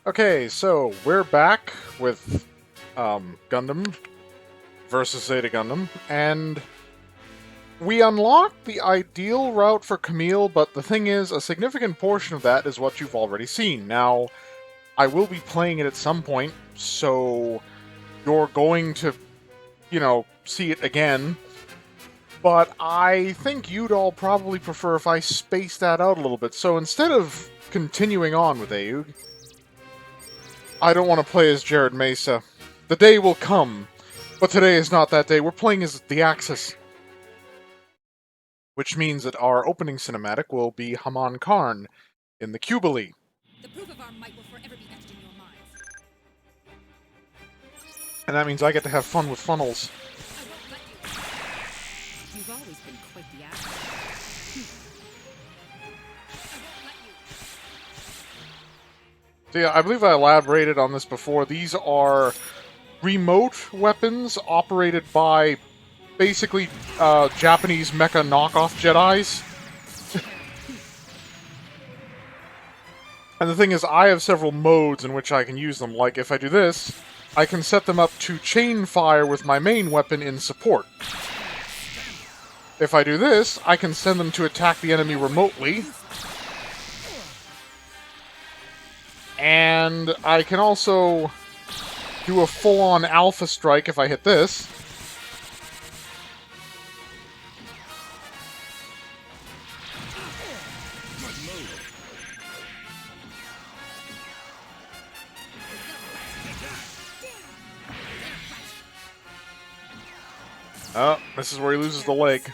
Okay, so we're back with Gundam versus Zeta Gundam, and we unlocked the ideal route for Camille, but the thing is, a significant portion of that is what you've already seen. Now, I will be playing it at some point, so you're going to, see it again, but I think you'd all probably prefer if I space that out a little bit. So instead of continuing on with Aug, I don't want to play as Jared Mesa. The day will come, but today is not that day. We're playing as the Axis, which means that our opening cinematic will be Haman Karn in the Cubilee. The proof of our might will forever be etched in your minds. And that means I get to have fun with funnels. I won't let you. You've always been quite the actor. I won't let you. So yeah, I believe I elaborated on this before. These are remote weapons operated by basically Japanese mecha knockoff Jedis. And the thing is, I have several modes in which I can use them. Like, if I do this, I can set them up to chain fire with my main weapon in support. If I do this, I can send them to attack the enemy remotely. And I can also do a full-on alpha strike if I hit this. Oh, this is where he loses the leg.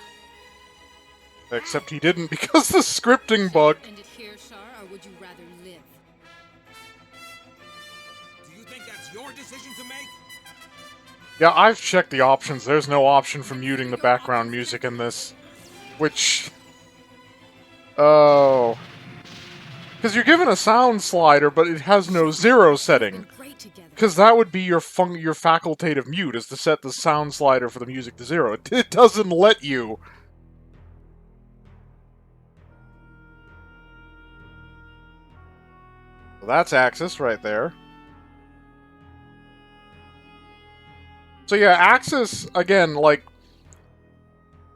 Except he didn't because the scripting bug. End it here, Shar, or would you rather live? Do you think that's your decision to make? Yeah, I've checked the options. There's no option for muting the background music in this. Which... Oh... Because you're given a sound slider, but it has no zero setting. Because that would be your facultative mute, is to set the sound slider for the music to zero. It doesn't let you. So that's Axis right there. So yeah, Axis, again, like,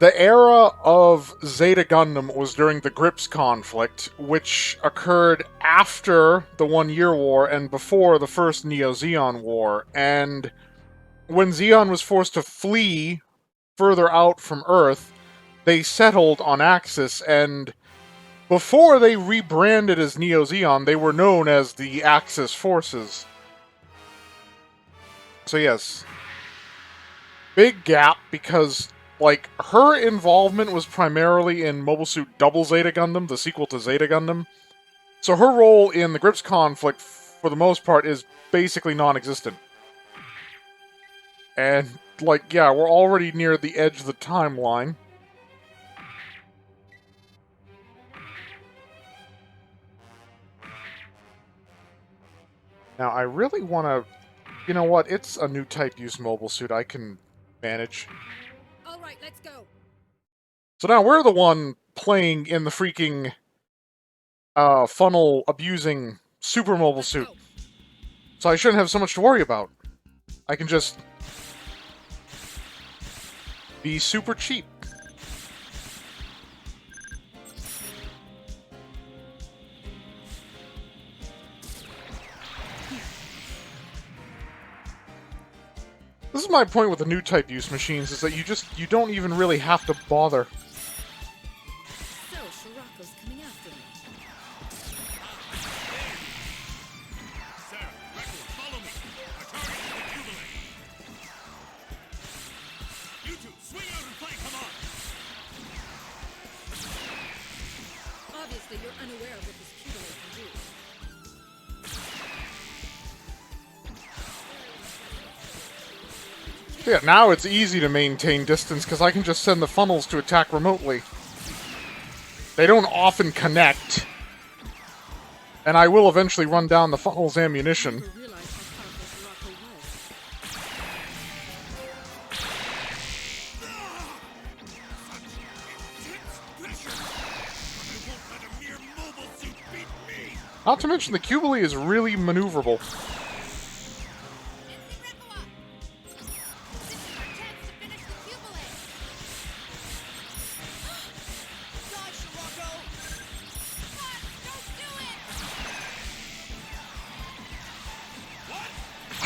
the era of Zeta Gundam was during the Grips conflict, which occurred after the 1 Year War and before the first Neo-Zeon War. And when Zeon was forced to flee further out from Earth, they settled on Axis, and before they rebranded as Neo-Zeon, they were known as the Axis Forces. So yes, big gap because, like, her involvement was primarily in Mobile Suit Double Zeta Gundam, the sequel to Zeta Gundam. So her role in the Grips conflict, for the most part, is basically non-existent. And, like, yeah, we're already near the edge of the timeline. Now, I really want to... You know what? It's a new type-use mobile suit I can manage. Alright, let's go. So now we're the one playing in the freaking funnel-abusing super mobile suit. So I shouldn't have so much to worry about. I can just be super cheap. This is my point with the new type use machines, is that you don't even really have to bother. So, Shirako's coming after me. Sarah, Record, follow me. Our target is the Jubilee. You two, swing out and play, come on. Obviously, you're unaware of what this Jubilee can do. Yeah, now it's easy to maintain distance because I can just send the funnels to attack remotely. They don't often connect. And I will eventually run down the funnel's ammunition. Never realized how powerful Shirako was. I won't let a mere mobile suit beat me. Not to mention the Cubily is really maneuverable.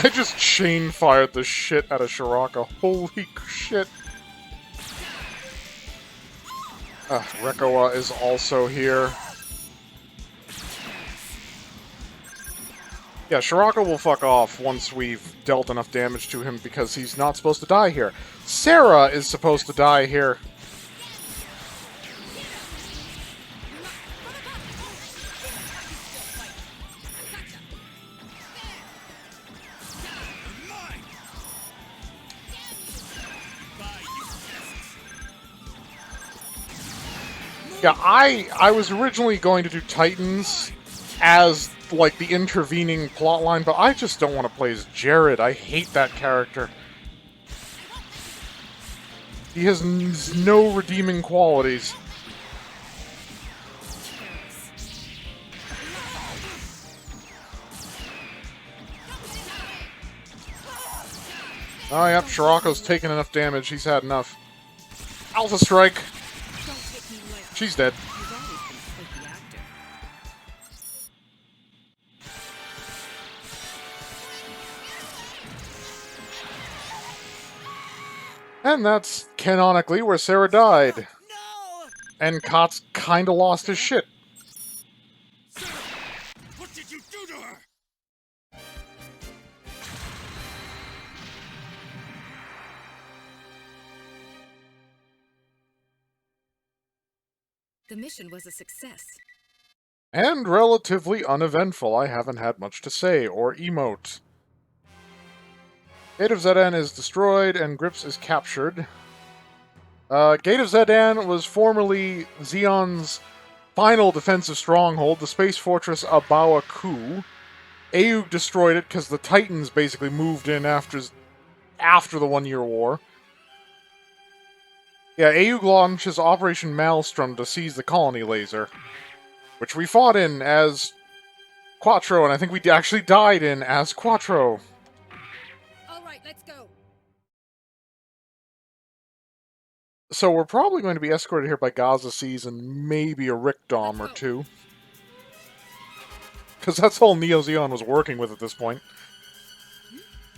I just chain fired the shit out of Shiraka. Holy shit. Rekoa is also here. Yeah, Shiraka will fuck off once we've dealt enough damage to him because he's not supposed to die here. Sarah is supposed to die here. Yeah, I was originally going to do Titans as, like, the intervening plotline, but I just don't want to play as Jared. I hate that character. He has no redeeming qualities. Oh, yep, Shiraka's taken enough damage. He's had enough. Alpha Strike! She's dead. And that's canonically where Sarah died. No! And Kotz kinda lost his shit. Sarah, what did you do to her? The mission was a success. And relatively uneventful. I haven't had much to say or emote. Gate of Zedan is destroyed and Grips is captured. Gate of Zedan was formerly Zeon's final defensive stronghold, the space fortress Abawa Ku. Aug destroyed it because the Titans basically moved in after the 1 Year War. Yeah, Aug launches Operation Maelstrom to seize the colony laser, which we fought in as Quattro, and I think we actually died in as Quattro. All right, let's go. So we're probably going to be escorted here by Gaza Seas and maybe a Rickdom or two. Because that's all Neo Zeon was working with at this point.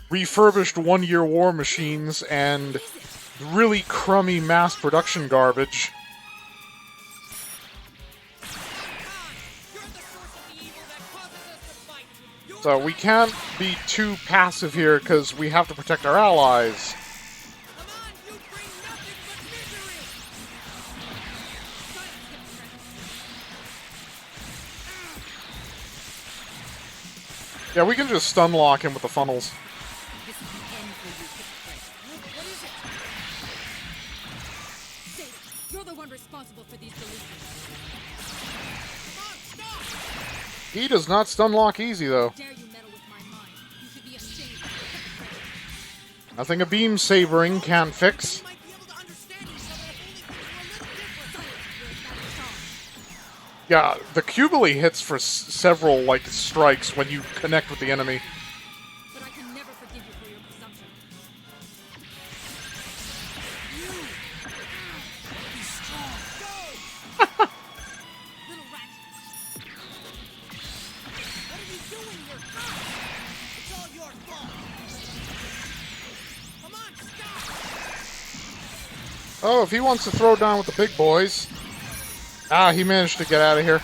Refurbished 1 Year War machines and really crummy mass production garbage. So we can't be too passive here because we have to protect our allies. Yeah, we can just stun lock him with the funnels. This is the end for you, hypocrite. What is it? Zeta, you're the one responsible for these delusions. He does not stun lock easy, though. Dare you meddle with my mind? You should be ashamed. Nothing a beam sabering can't fix. Yeah, the Cubily hits for several, like, strikes when you connect with the enemy. But I can never forgive you for your presumption. Be strong. Go! Little rat. What are you doing here? It's all your fault. Come on, stop! Oh, if he wants to throw down with the big boys. Ah, he managed to get out of here. I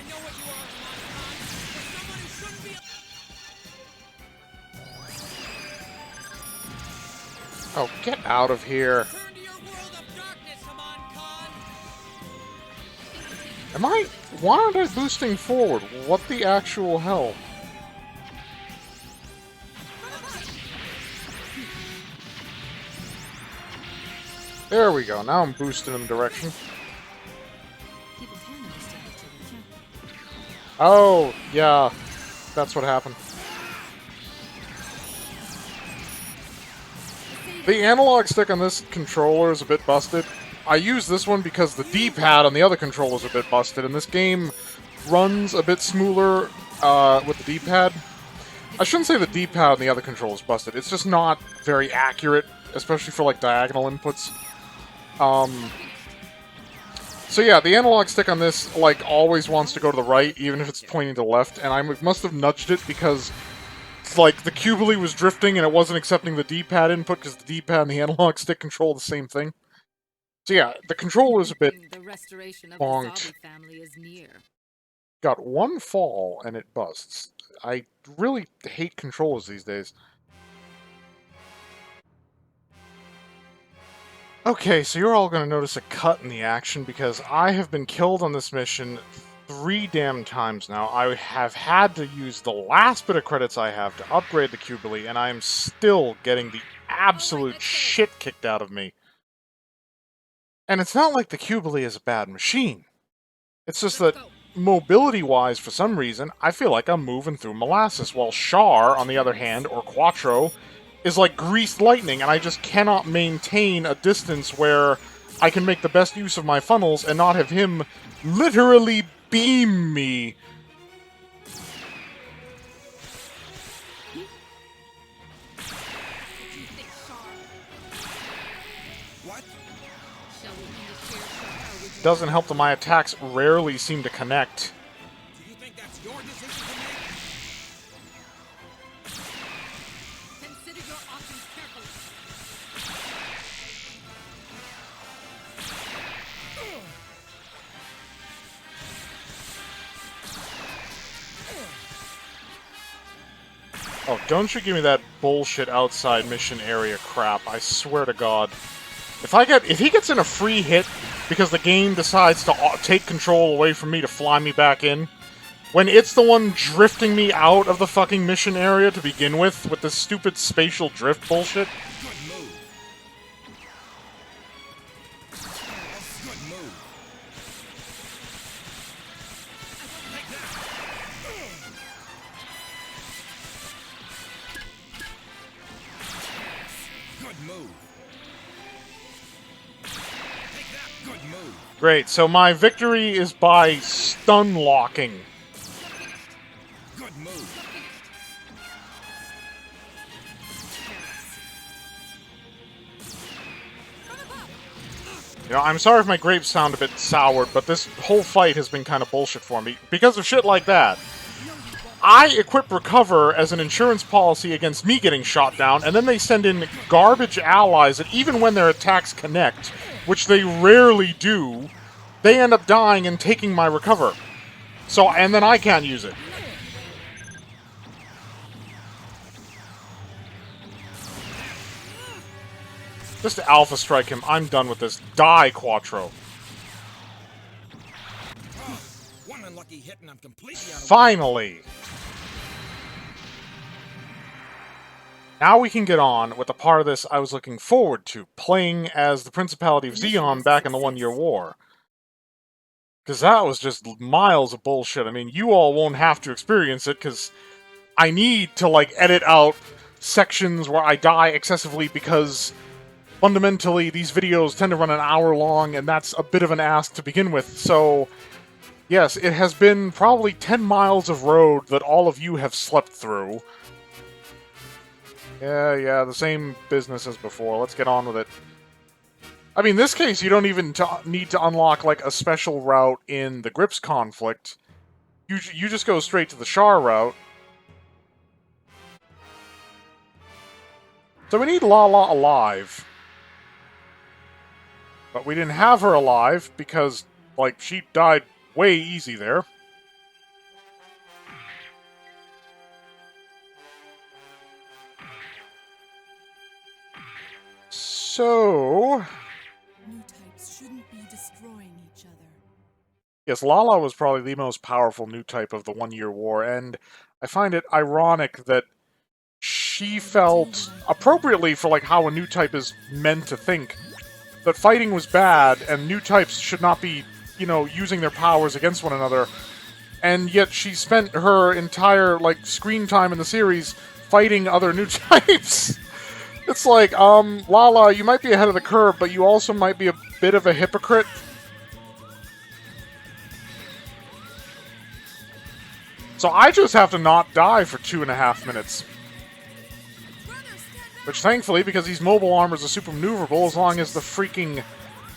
know what you are, Haman. You're someone who shouldn't be. Oh, get out of here. Turn to your world of darkness, Haman Khan. Am I... Why aren't I boosting forward? What the actual hell? There we go. Now I'm boosting in direction. People can understand each other, can't they? Oh, yeah. That's what happened. The analog stick on this controller is a bit busted. I use this one because the D-pad on the other controller is a bit busted, and this game runs a bit smoother with the D-pad. I shouldn't say the D-pad on the other controller is busted. It's just not very accurate, especially for like diagonal inputs. So yeah, the analog stick on this like always wants to go to the right, even if it's pointing to the left, and I must have nudged it because like the Cubily was drifting and it wasn't accepting the D-pad input because the D-pad and the analog stick control the same thing. So yeah, the controller is a bit The restoration of bonked. the Zeta family is near. Got one fall and it busts. I really hate controllers these days. Okay, so you're all going to notice a cut in the action because I have been killed on this mission 3 damn times now. I have had to use the last bit of credits I have to upgrade the Cubily, and I am still getting the absolute shit kicked out of me. And it's not like the Cubily is a bad machine. It's just that, mobility-wise, for some reason, I feel like I'm moving through molasses, while Char, on the other hand, or Quattro, is like greased lightning, and I just cannot maintain a distance where I can make the best use of my funnels and not have him literally beam me. What? Shall we end the shared Shahar with Doesn't help that my attacks rarely seem to connect. Do you think that's your decision to make? Consider your options carefully. Oh, don't you give me that bullshit outside mission area crap, I swear to God. If he gets in a free hit because the game decides to take control away from me to fly me back in, when it's the one drifting me out of the fucking mission area to begin with this stupid spatial drift bullshit, Good move. Good move. Take that. Good move. Take that. Good move. great, so my victory is by stun locking. Good move. You know, I'm sorry if my grapes sound a bit soured, but this whole fight has been kind of bullshit for me. Because of shit like that, I equip Recover as an insurance policy against me getting shot down, and then they send in garbage allies that even when their attacks connect, which they rarely do, they end up dying and taking my Recover. So, and then I can't use it. Just to Alpha Strike him. I'm done with this. Die, Quattro. One unlucky hit and I'm completely out of Finally! Now we can get on with the part of this I was looking forward to, playing as the Principality of Zeon back in the One-Year War. Because that was just miles of bullshit. I mean, you all won't have to experience it, because I need to, like, edit out sections where I die excessively, because fundamentally these videos tend to run an hour long, and that's a bit of an ask to begin with. So, yes, it has been probably 10 miles of road that all of you have slept through. Yeah, the same business as before. Let's get on with it. I mean, in this case, you don't even need to unlock, like, a special route in the Grips conflict. You just go straight to the Char route. So we need Lalah alive. But we didn't have her alive because, like, she died way easy there. So... New types shouldn't be destroying each other. yes, Lalah was probably the most powerful new type of the One-Year War, and I find it ironic that she felt, appropriately for like how a new type is meant to think, that fighting was bad and new types should not be, you know, using their powers against one another, and yet she spent her entire, like, screen time in the series fighting other new types. It's like, Lalah, you might be ahead of the curve, but you also might be a bit of a hypocrite. So I just have to not die for 2.5 minutes. Which, thankfully, because these mobile armors are super maneuverable, as long as the freaking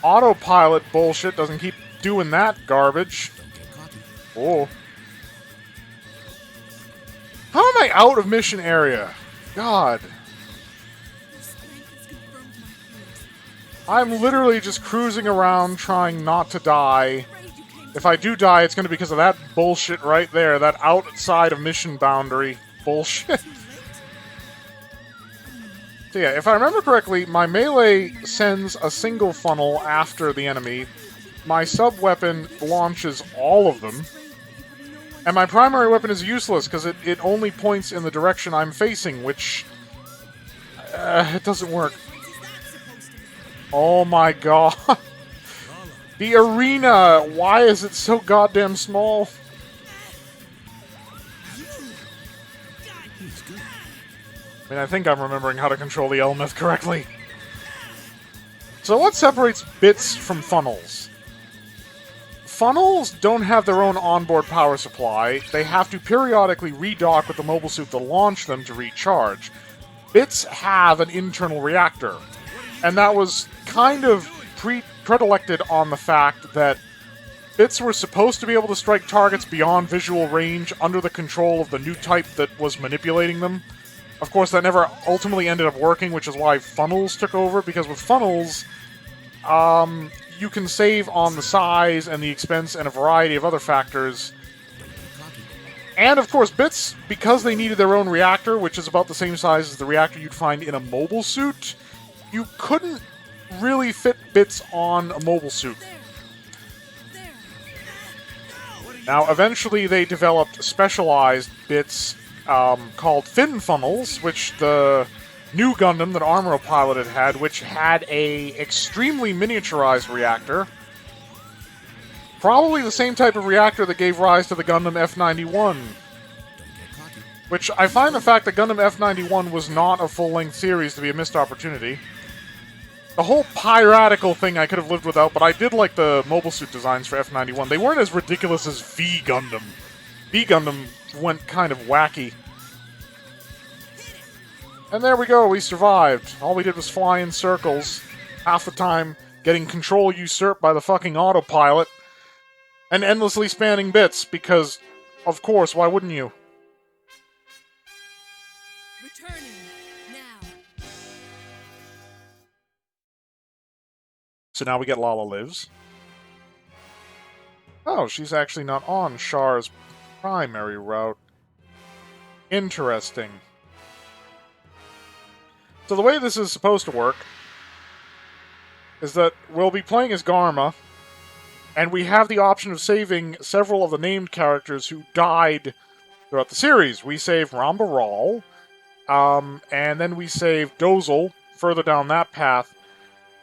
autopilot bullshit doesn't keep doing that garbage. Oh. How am I out of mission area? God. I'm literally just cruising around trying not to die. If I do die, it's going to be because of that bullshit right there. That outside of mission boundary bullshit. So yeah, if I remember correctly, my melee sends a single funnel after the enemy. My sub-weapon launches all of them. And my primary weapon is useless because it only points in the direction I'm facing, which... it doesn't work. Oh my god. The arena! Why is it so goddamn small? I mean, I think I'm remembering how to control the Elmeth correctly. So what separates bits from funnels? Funnels don't have their own onboard power supply. They have to periodically redock with the mobile suit to launch them to recharge. Bits have an internal reactor. And that was kind of predilected on the fact that bits were supposed to be able to strike targets beyond visual range under the control of the new type that was manipulating them. Of course, that never ultimately ended up working, which is why funnels took over, because with funnels, you can save on the size and the expense and a variety of other factors. And, of course, bits, because they needed their own reactor, which is about the same size as the reactor you'd find in a mobile suit, you couldn't really fit bits on a mobile suit. Now, eventually they developed specialized bits called fin funnels, which the new Gundam that Armor piloted had, which had a extremely miniaturized reactor. Probably the same type of reactor that gave rise to the Gundam F91. Which, I find the fact that Gundam F91 was not a full-length series to be a missed opportunity. The whole piratical thing I could have lived without, but I did like the mobile suit designs for F91. They weren't as ridiculous as V Gundam. V Gundam went kind of wacky. And there we go, we survived. All we did was fly in circles, half the time getting control usurped by the fucking autopilot, and endlessly spanning bits, because, of course, why wouldn't you? Returning now. So now we get Lalah lives. Oh, she's actually not on Char's primary route. Interesting. So the way this is supposed to work is that we'll be playing as Garma, and we have the option of saving several of the named characters who died throughout the series. We save Ramba Ral, and then we save Dozle further down that path.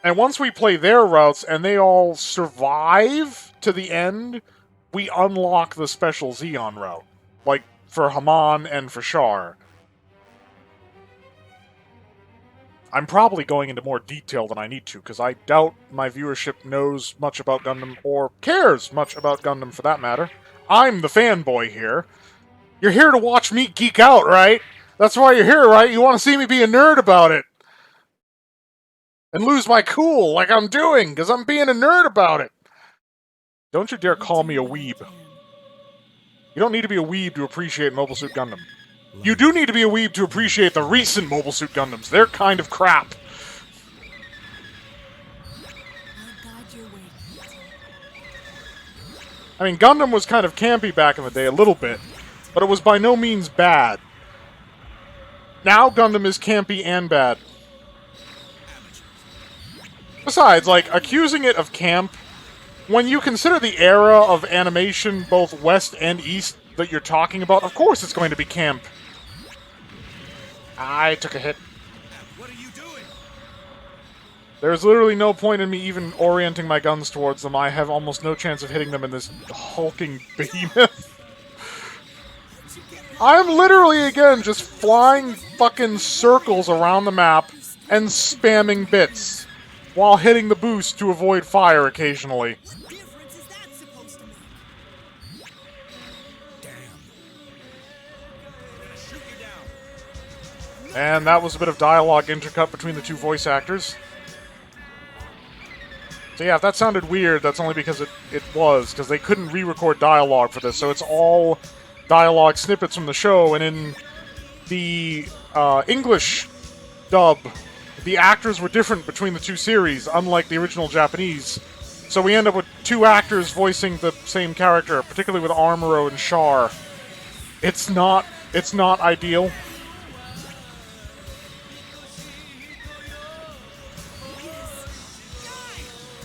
And once we play their routes and they all survive to the end, we unlock the special Zeon route. Like for Haman and for Char. I'm probably going into more detail than I need to, because I doubt my viewership knows much about Gundam, or cares much about Gundam for that matter. I'm the fanboy here. You're here to watch me geek out, right? That's why you're here, right? You want to see me be a nerd about it. And lose my cool, like I'm doing, because I'm being a nerd about it. Don't you dare call me a weeb. You don't need to be a weeb to appreciate Mobile Suit Gundam. You do need to be a weeb to appreciate the recent Mobile Suit Gundams. They're kind of crap. I mean, Gundam was kind of campy back in the day, a little bit, but it was by no means bad. Now Gundam is campy and bad. Besides, like, accusing it of camp, when you consider the era of animation, both West and East, that you're talking about, of course it's going to be camp. I took a hit. What are you doing? There's literally no point in me even orienting my guns towards them. I have almost no chance of hitting them in this hulking behemoth. I'm literally, again, just flying fucking circles around the map, and spamming bits while hitting the boost to avoid fire occasionally. What difference is that supposed to make? Damn. I'm gonna shoot you down. And that was a bit of dialogue intercut between the two voice actors. So yeah, if that sounded weird, that's only because it was, because they couldn't re-record dialogue for this, so it's all dialogue snippets from the show, and in the English dub, the actors were different between the two series, unlike the original Japanese. So we end up with two actors voicing the same character, particularly with Armoro and Char. It's not ideal.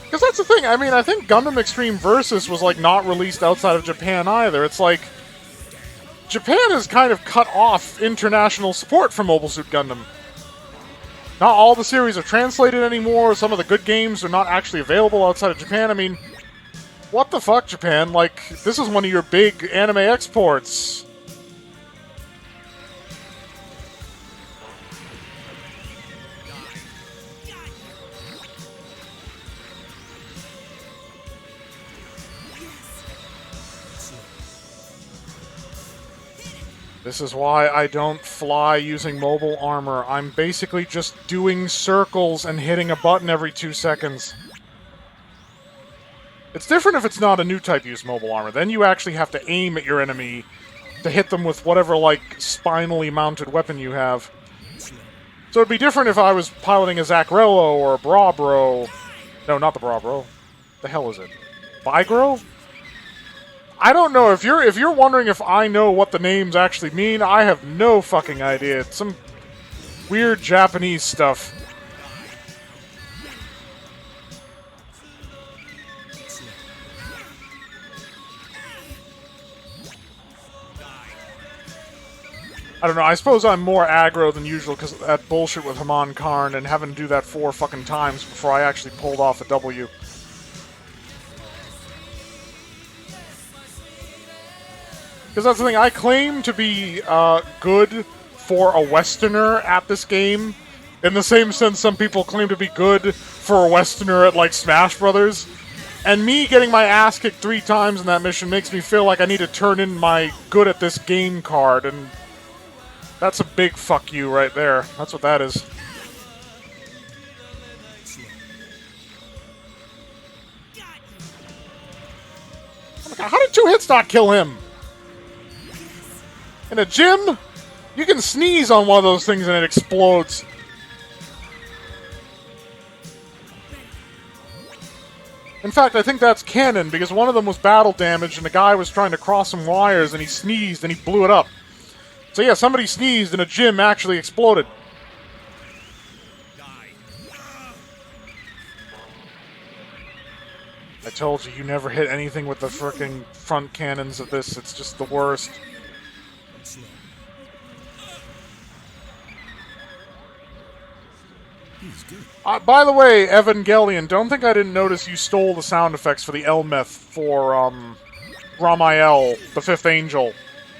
Because that's the thing, I mean, I think Gundam Extreme Versus was, like, not released outside of Japan either. It's like, Japan has kind of cut off international support for Mobile Suit Gundam. Not all the series are translated anymore, some of the good games are not actually available outside of Japan. I mean, what the fuck, Japan? Like, this is one of your big anime exports. This is why I don't fly using mobile armor. I'm basically just doing circles and hitting a button every 2 seconds. It's different if it's not a new type use mobile armor. Then you actually have to aim at your enemy to hit them with whatever, like, spinally mounted weapon you have. So it'd be different if I was piloting a Zachrello or a Brabro. No, not the Brabro. The hell is it? Bigro? I don't know. If you're wondering if I know what the names actually mean, I have no fucking idea. It's some weird Japanese stuff. I don't know. I suppose I'm more aggro than usual because of that bullshit with Haman Karn and having to do that 4 fucking times before I actually pulled off a W. Because that's the thing, I claim to be good for a Westerner at this game, in the same sense some people claim to be good for a Westerner at, like, Smash Brothers. And me getting my ass kicked 3 times in that mission makes me feel like I need to turn in my good at this game card, and that's a big fuck you right there. That's what that is. Oh my god, how did 2 hits not kill him? In a gym, you can sneeze on one of those things and it explodes. In fact, I think that's canon, because one of them was battle damaged and the guy was trying to cross some wires and he sneezed and he blew it up. So yeah, somebody sneezed and a gym actually exploded. I told you, you never hit anything with the frickin' front cannons of this. It's just the worst. By the way, Evangelion, don't think I didn't notice you stole the sound effects for the Elmeth for, Ramael, the 5th Angel.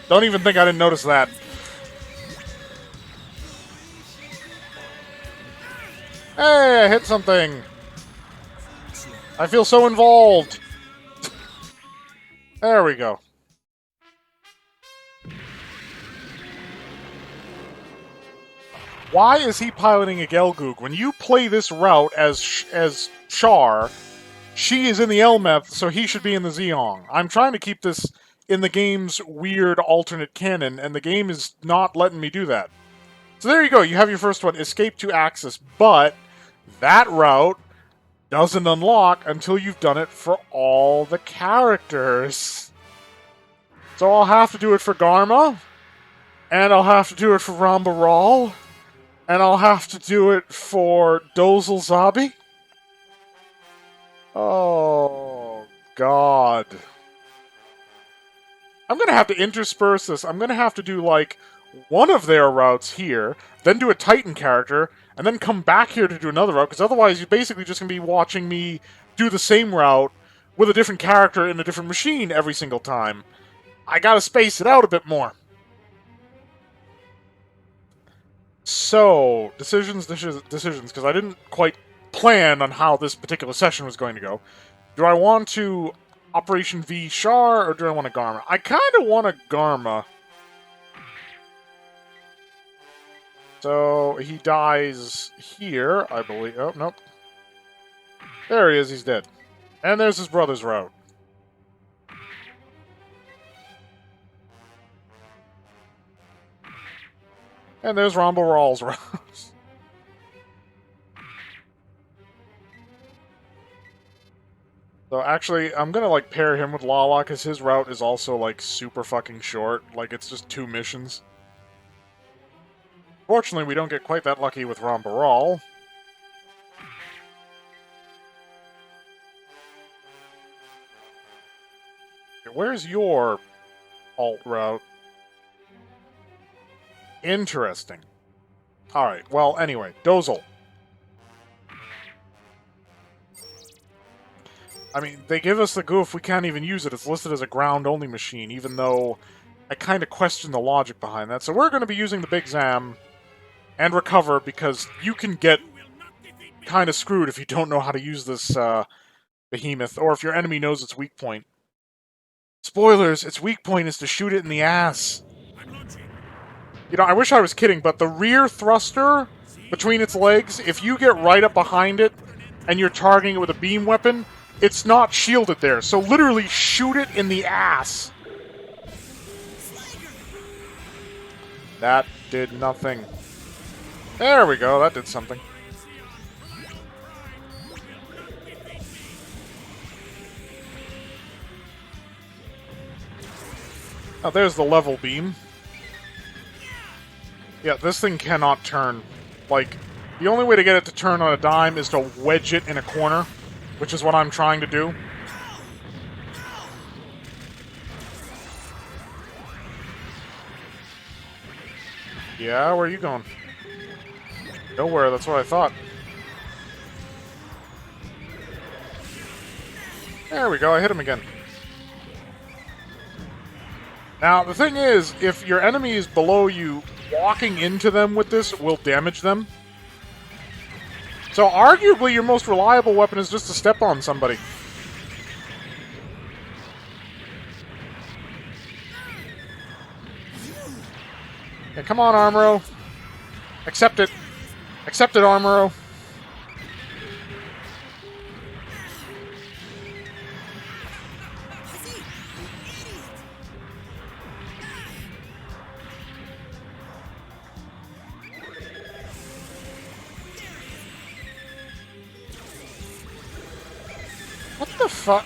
Don't even think I didn't notice that. Hey, I hit something! I feel so involved! There we go. Why is he piloting a Gelgoog? When you play this route as Char, she is in the Elmeth, so he should be in the Zeong. I'm trying to keep this in the game's weird alternate canon, and the game is not letting me do that. So there you go, you have your first one, Escape to Axis, but that route doesn't unlock until you've done it for all the characters. So I'll have to do it for Garma, and I'll have to do it for Rambaral, and I'll have to do it for Dozle Zabi. Oh, God. I'm going to have to intersperse this. I'm going to have to do, like, one of their routes here, then do a Titan character, and then come back here to do another route, because otherwise you're basically just going to be watching me do the same route with a different character in a different machine every single time. I gotta space it out a bit more. So, decisions, because I didn't quite plan on how this particular session was going to go. Do I want to Operation V Char, or do I want a Garma? I kind of want a Garma. So, he dies here, I believe. Oh, nope. There he is, he's dead. And there's his brother's route. And there's Rumble Rawl's route. So actually, I'm gonna, like, pair him with Lalah, because his route is also, like, super fucking short. Like, it's just 2 missions. Fortunately, we don't get quite that lucky with Rambaral. Where's your alt route? Interesting. Alright, well, anyway, Dozle. I mean, they give us the goof, we can't even use it. It's listed as a ground-only machine, even though I kind of question the logic behind that. So we're going to be using the Big Zam and Recover, because you can get kind of screwed if you don't know how to use this behemoth, or if your enemy knows its weak point. Spoilers, its weak point is to shoot it in the ass. You know, I wish I was kidding, but the rear thruster between its legs, if you get right up behind it and you're targeting it with a beam weapon, it's not shielded there. So literally shoot it in the ass. That did nothing. There we go, that did something. Oh, there's the level beam. Yeah, this thing cannot turn. Like, the only way to get it to turn on a dime is to wedge it in a corner, which is what I'm trying to do. Yeah, where are you going? Nowhere, that's what I thought. There we go, I hit him again. Now, the thing is, if your enemy is below you, walking into them with this will damage them. So arguably your most reliable weapon is just to step on somebody. Yeah, come on, Armoro. Accept it. Accept it, Armoro. What the fuck?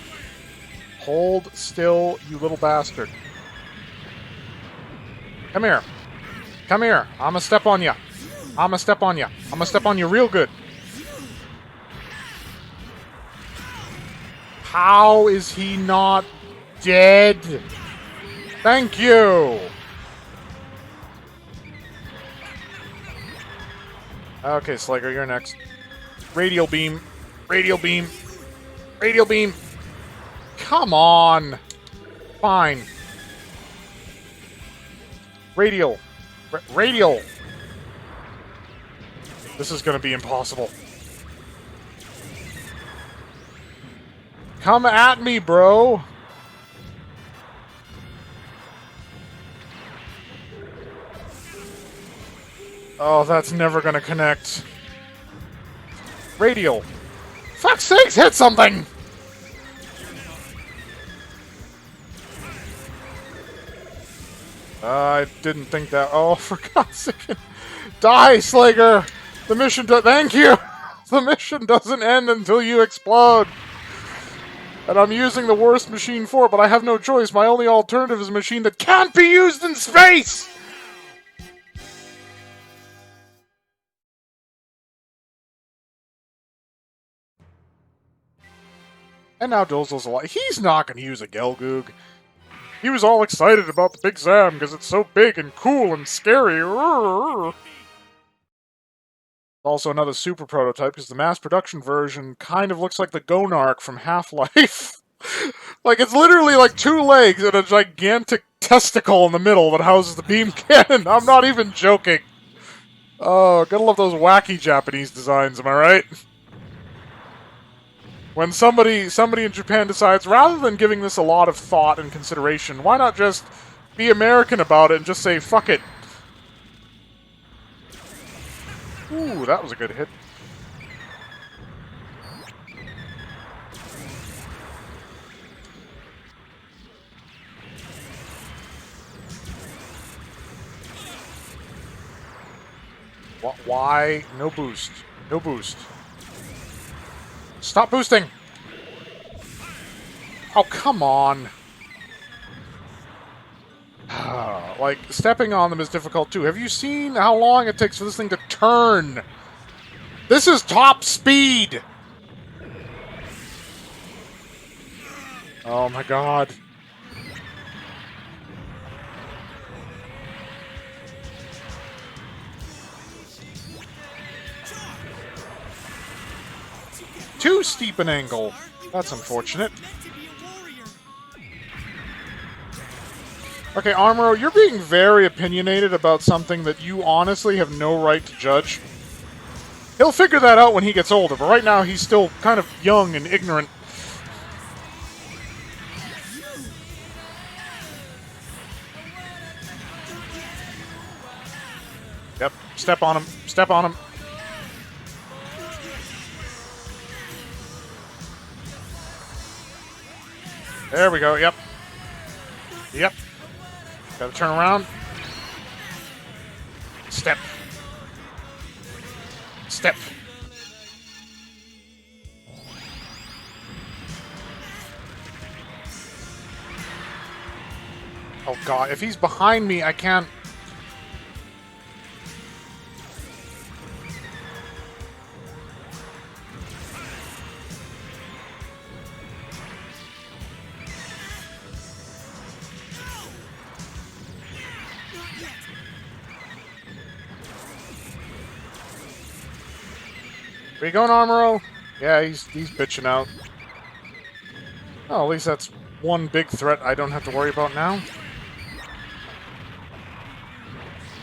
Hold still, you little bastard. Come here. Come here. I'ma step on ya. I'ma step on ya. I'ma step on you real good. How is he not dead? Thank you. Okay, Slager, you're next. Radial beam. Radial beam. Radial beam! Come on! Fine. Radial. Radial! This is gonna be impossible. Come at me, bro! Oh, that's never gonna connect. Radial. Fuck's sakes, hit something! I didn't think that. Oh, for God's sake. Die, Slager! The mission thank you! The mission doesn't end until you explode! And I'm using the worst machine for it, but I have no choice. My only alternative is a machine that can't be used in space! And now Dozle's alive. He's not going to use a Gelgoog. He was all excited about the Big Zam because it's so big and cool and scary. Also another super prototype because the mass production version kind of looks like the Gonarch from Half-Life. Like, it's literally like 2 legs and a gigantic testicle in the middle that houses the beam cannon. I'm not even joking. Oh, gotta love those wacky Japanese designs, am I right? When somebody in Japan decides, rather than giving this a lot of thought and consideration, why not just be American about it and just say, fuck it. Ooh, that was a good hit. Why? No boost. No boost. Stop boosting! Oh, come on. Like, stepping on them is difficult too. Have you seen how long it takes for this thing to turn? This is top speed! Oh my god. Too steep an angle. That's unfortunate. Okay, Armoro, you're being very opinionated about something that you honestly have no right to judge. He'll figure that out when he gets older, but right now he's still kind of young and ignorant. Yep, step on him. Step on him. There we go, yep. Yep. Gotta turn around. Step. Step. Oh god, if he's behind me, I can't... Where you going, Armoro? Yeah, he's bitching out. Oh, at least that's one big threat I don't have to worry about now.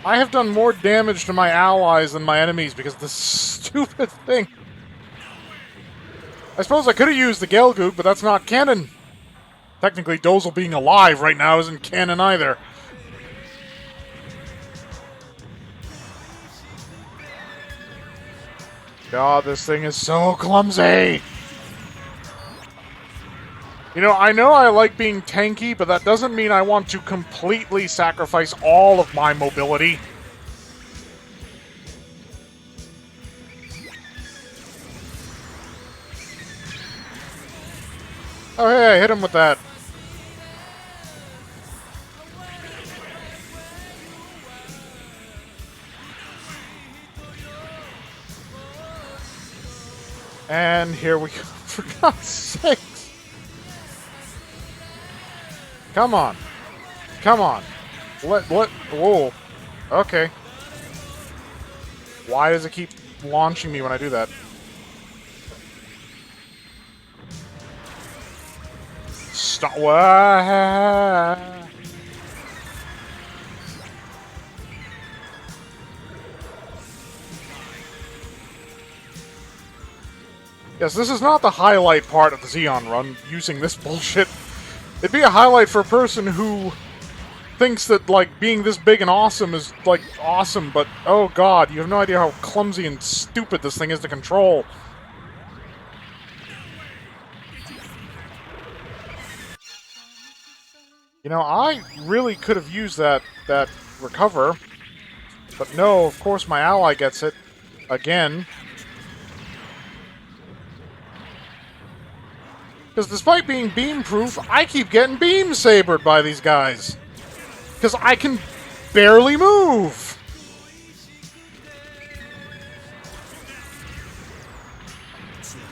I have done more damage to my allies than my enemies because of this stupid thing. I suppose I could have used the Gelgoog, but that's not canon. Technically, Dozle being alive right now isn't canon either. God, this thing is so clumsy! You know I like being tanky, but that doesn't mean I want to completely sacrifice all of my mobility. Oh hey, I hit him with that. And here we go. For God's sakes. Come on. Come on. What? Whoa. Okay. Why does it keep launching me when I do that? Stop. Yes, this is not the highlight part of the Xeon run, using this bullshit. It'd be a highlight for a person who thinks that, like, being this big and awesome is, like, awesome, but, oh god, you have no idea how clumsy and stupid this thing is to control. You know, I really could have used that recover, but no, of course my ally gets it again. Because despite being beam-proof, I keep getting beam-sabered by these guys. Because I can barely move.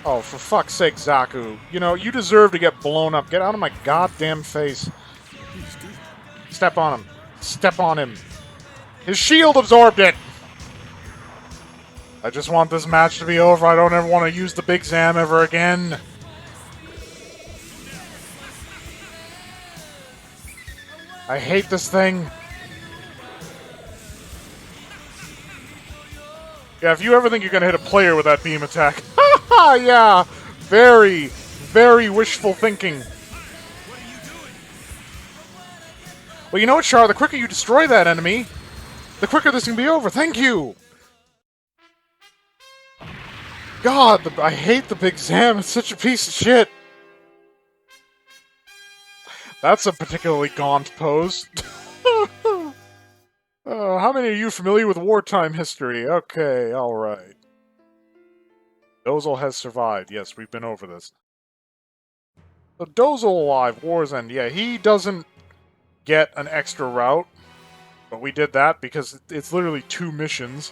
Oh, for fuck's sake, Zaku. You know, you deserve to get blown up. Get out of my goddamn face. Step on him. Step on him. His shield absorbed it. I just want this match to be over. I don't ever want to use the Big Zam ever again. I hate this thing. Yeah, if you ever think you're gonna hit a player with that beam attack, haha, yeah, very, very wishful thinking. What are you doing? Well, you know what, Char? The quicker you destroy that enemy, the quicker this can be over. Thank you. God, I hate the Big Zam. It's such a piece of shit. That's a particularly gaunt pose. How many are you familiar with wartime history? Okay, alright. Dozle has survived. Yes, we've been over this. So Dozle alive, War's End. Yeah, he doesn't get an extra route, but we did that because it's literally 2 missions.